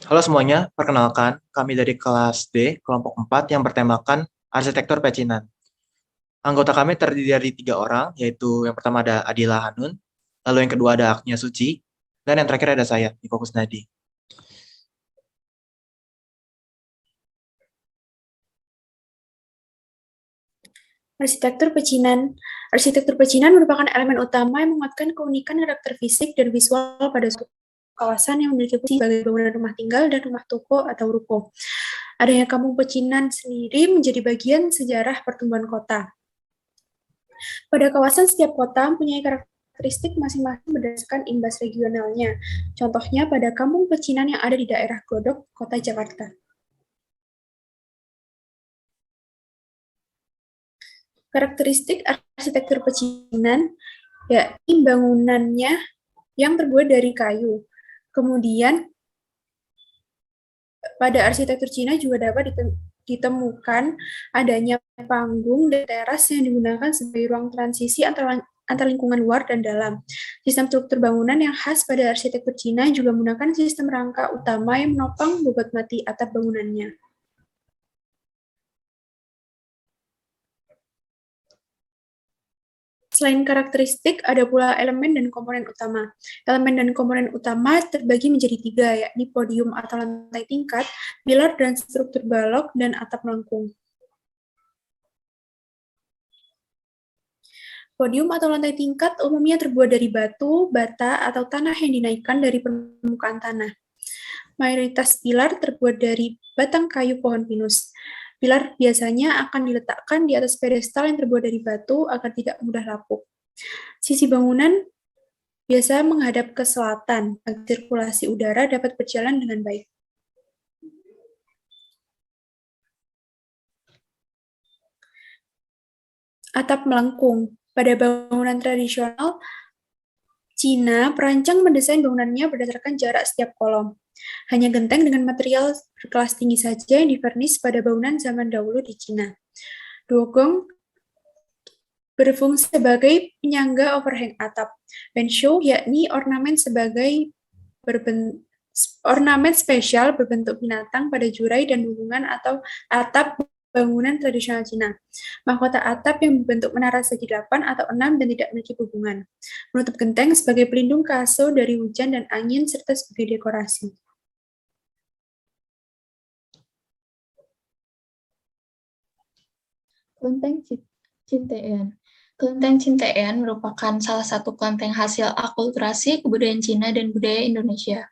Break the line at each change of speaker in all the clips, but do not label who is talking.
Halo semuanya, perkenalkan kami dari kelas D, kelompok 4 yang bertemakan arsitektur pecinan. Anggota kami terdiri dari 3 orang, yaitu yang pertama ada Adila Hanun, lalu yang kedua ada Agnia Suci, dan yang terakhir ada saya, Niko Kusnadi.
Arsitektur pecinan. Arsitektur pecinan merupakan elemen utama yang menguatkan keunikan karakter fisik dan visual pada suatu kawasan yang memiliki fungsi sebagai bangunan rumah tinggal dan rumah toko atau ruko. Adanya kampung pecinan sendiri menjadi bagian sejarah pertumbuhan kota. Pada kawasan, setiap kota mempunyai karakteristik masing-masing berdasarkan imbas regionalnya. Contohnya pada kampung pecinan yang ada di daerah Glodok, Kota Jakarta. Karakteristik arsitektur pecinan, yakni bangunannya yang terbuat dari kayu. Kemudian, pada arsitektur Cina juga dapat ditemukan adanya panggung dan teras yang digunakan sebagai ruang transisi antar lingkungan luar dan dalam. Sistem struktur bangunan yang khas pada arsitektur Cina juga menggunakan sistem rangka utama yang menopang bobot mati atap bangunannya. Selain karakteristik, ada pula elemen dan komponen utama. Elemen dan komponen utama terbagi menjadi 3, yakni podium atau lantai tingkat, pilar dan struktur balok, dan atap melengkung. Podium atau lantai tingkat umumnya terbuat dari batu, bata, atau tanah yang dinaikkan dari permukaan tanah. Mayoritas pilar terbuat dari batang kayu pohon pinus. Pilar biasanya akan diletakkan di atas pedestal yang terbuat dari batu agar tidak mudah lapuk. Sisi bangunan biasa menghadap ke selatan agar sirkulasi udara dapat berjalan dengan baik. Atap melengkung. Pada bangunan tradisional Cina, perancang mendesain bangunannya berdasarkan jarak setiap kolom. Hanya genteng dengan material berkelas tinggi saja yang divernis pada bangunan zaman dahulu di Cina. Dogong berfungsi sebagai penyangga overhang atap. Benshu yakni ornamen ornamen spesial berbentuk binatang pada jurai dan hubungan atau atap bangunan tradisional Cina. Mahkota atap yang berbentuk menara segi 8 atau 6 dan tidak memiliki hubungan. Menutup genteng sebagai pelindung kaso dari hujan dan angin serta sebagai dekorasi.
Kelenteng Cintean. Kelenteng Cintean merupakan salah satu kelenteng hasil akulturasi kebudayaan Cina dan budaya Indonesia.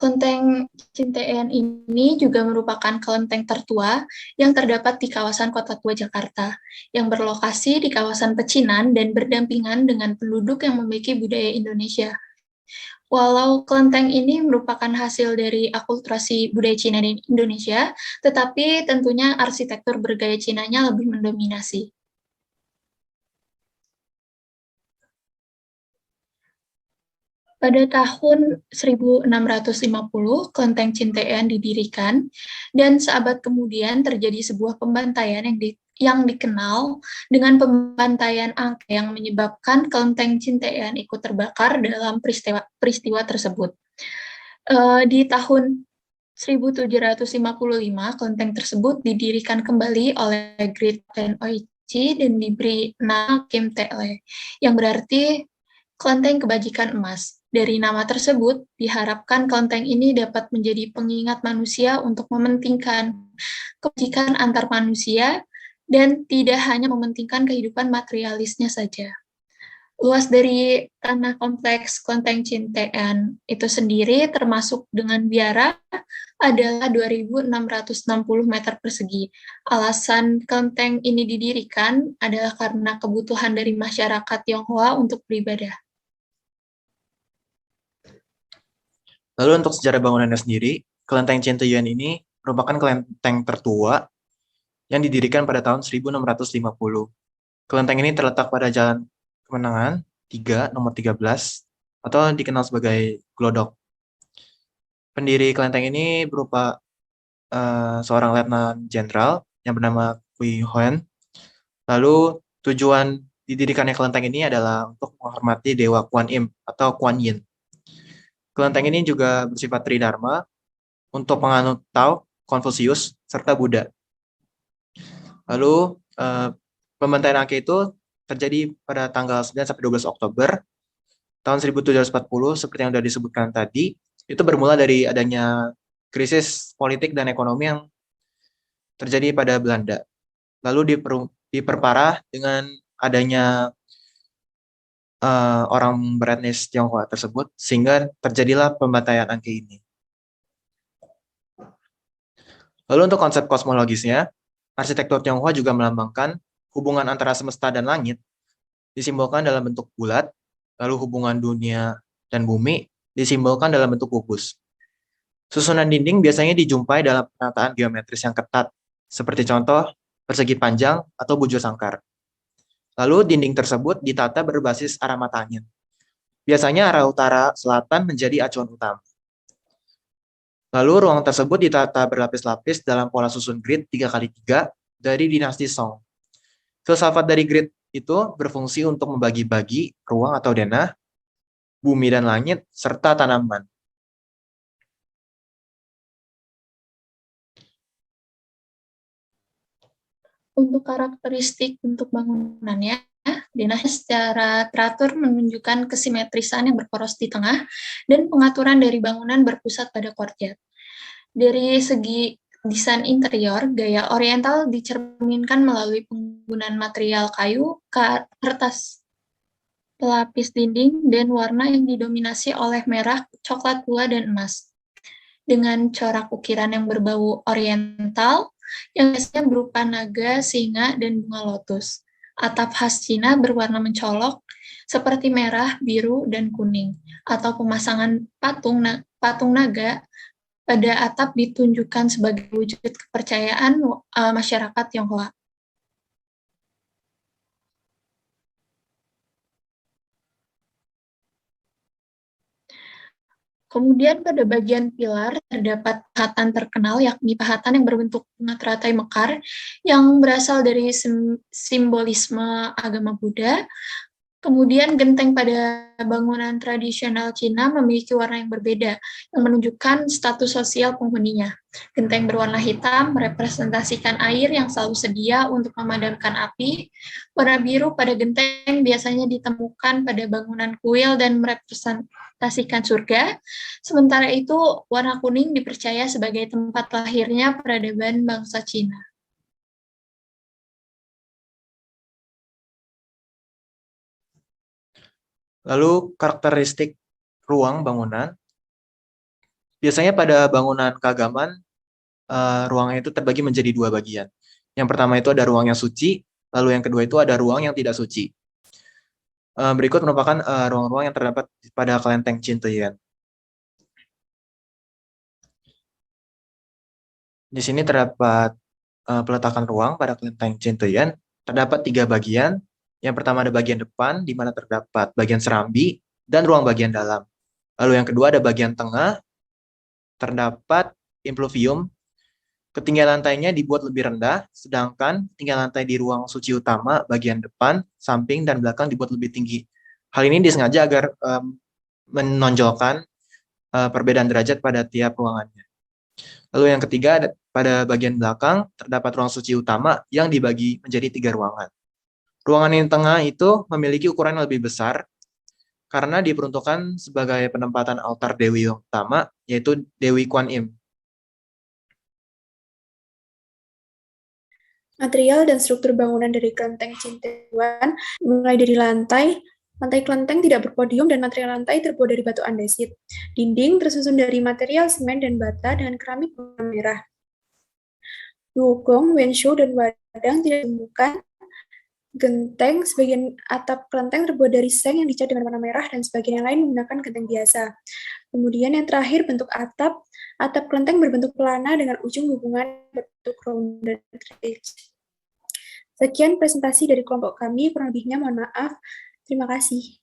Kelenteng Cintean ini juga merupakan kelenteng tertua yang terdapat di kawasan Kota Tua Jakarta, yang berlokasi di kawasan pecinan dan berdampingan dengan penduduk yang memiliki budaya Indonesia. Walau kelenteng ini merupakan hasil dari akulturasi budaya Cina dan Indonesia, tetapi tentunya arsitektur bergaya Cinanya lebih mendominasi. Pada tahun 1650, Kelenteng Cintean didirikan, dan seabad kemudian terjadi sebuah pembantaian yang dikenal dengan pembantaian angke yang menyebabkan Kelenteng Cintean ikut terbakar dalam peristiwa tersebut. Di tahun 1755, kelenteng tersebut didirikan kembali oleh Great Ten Oichi dan diberi nama Kim Tele, yang berarti kelenteng kebajikan emas. Dari nama tersebut, diharapkan kelenteng ini dapat menjadi pengingat manusia untuk mementingkan kebajikan antar manusia dan tidak hanya mementingkan kehidupan materialisnya saja. Luas dari tanah kompleks Kelenteng Cintean itu sendiri termasuk dengan biara adalah 2.660 meter persegi. Alasan kelenteng ini didirikan adalah karena kebutuhan dari masyarakat Tionghoa untuk beribadah.
Lalu untuk sejarah bangunannya sendiri, Kelenteng Cinteyan ini merupakan kelenteng tertua yang didirikan pada tahun 1650. Kelenteng ini terletak pada Jalan Kemenangan 3, nomor 13, atau dikenal sebagai Glodok. Pendiri kelenteng ini berupa seorang letnan jenderal yang bernama Kui Hoen. Lalu tujuan didirikannya kelenteng ini adalah untuk menghormati Dewa Kuan Im atau Kuan Yin. Kelenteng ini juga bersifat tridharma, untuk penganut Tao, Konfusius, serta Buddha. Lalu pembantaian Angke itu terjadi pada tanggal 9 sampai 12 Oktober tahun 1740 seperti yang sudah disebutkan tadi. Itu bermula dari adanya krisis politik dan ekonomi yang terjadi pada Belanda. Lalu diperparah dengan adanya orang beretnis Tionghoa tersebut, sehingga terjadilah pembantaian Angke ini. Lalu untuk konsep kosmologisnya, arsitektur Tionghoa juga melambangkan hubungan antara semesta dan langit, disimbolkan dalam bentuk bulat, lalu hubungan dunia dan bumi disimbolkan dalam bentuk kubus. Susunan dinding biasanya dijumpai dalam penataan geometris yang ketat, seperti contoh persegi panjang atau bujur sangkar. Lalu dinding tersebut ditata berbasis arah mata angin. Biasanya arah utara-selatan menjadi acuan utama. Lalu ruang tersebut ditata berlapis-lapis dalam pola susun grid 3x3 dari dinasti Song. Filsafat dari grid itu berfungsi untuk membagi-bagi ruang atau denah, bumi dan langit, serta tanaman.
Untuk karakteristik bentuk bangunannya, denah secara teratur menunjukkan kesimetrisan yang berporos di tengah dan pengaturan dari bangunan berpusat pada courtyard. Dari segi desain interior, gaya oriental dicerminkan melalui penggunaan material kayu, kertas, pelapis dinding, dan warna yang didominasi oleh merah, coklat tua, dan emas. Dengan corak ukiran yang berbau oriental, yang biasanya berupa naga, singa, dan bunga lotus. Atap khas Cina berwarna mencolok, seperti merah, biru, dan kuning, atau pemasangan patung naga pada atap ditunjukkan sebagai wujud kepercayaan masyarakat Tionghoa. Kemudian pada bagian pilar terdapat pahatan terkenal, yakni pahatan yang berbentuk bunga teratai mekar yang berasal dari simbolisme agama Buddha. Kemudian genteng pada bangunan tradisional Cina memiliki warna yang berbeda, yang menunjukkan status sosial penghuninya. Genteng berwarna hitam merepresentasikan air yang selalu sedia untuk memadamkan api. Warna biru pada genteng biasanya ditemukan pada bangunan kuil dan merepresentasikan surga. Sementara itu, warna kuning dipercaya sebagai tempat lahirnya peradaban bangsa Cina.
Lalu karakteristik ruang bangunan, biasanya pada bangunan keagamaan, ruangnya itu terbagi menjadi dua bagian. Yang pertama itu ada ruang yang suci, lalu yang kedua itu ada ruang yang tidak suci. Berikut merupakan ruang-ruang yang terdapat pada kelenteng Chinteyen. Di sini terdapat peletakan ruang pada kelenteng Chinteyen. Terdapat 3 bagian. Yang pertama ada bagian depan, di mana terdapat bagian serambi dan ruang bagian dalam. Lalu yang kedua ada bagian tengah, terdapat impluvium. Ketinggian lantainya dibuat lebih rendah, sedangkan ketinggian lantai di ruang suci utama bagian depan, samping, dan belakang dibuat lebih tinggi. Hal ini disengaja agar menonjolkan perbedaan derajat pada tiap ruangannya. Lalu yang ketiga, pada bagian belakang terdapat ruang suci utama yang dibagi menjadi 3 ruangan. Ruangan yang tengah itu memiliki ukuran yang lebih besar karena diperuntukkan sebagai penempatan altar Dewi utama, yaitu Dewi Kuan Im.
Material dan struktur bangunan dari kelenteng Chinteyen mulai dari lantai kelenteng tidak berpodium dan material lantai terbuat dari batu andesit. Dinding tersusun dari material semen dan bata dengan keramik warna merah. Dugong, wenshu, dan wadang tidak ditemukan. Genteng, sebagian atap kelenteng terbuat dari seng yang dicat dengan warna merah dan sebagian yang lain menggunakan genteng biasa. Kemudian yang terakhir bentuk atap kelenteng berbentuk pelana dengan ujung hubungan bentuk rounded ridge. Sekian presentasi dari kelompok kami, kurang lebihnya mohon maaf. Terima kasih.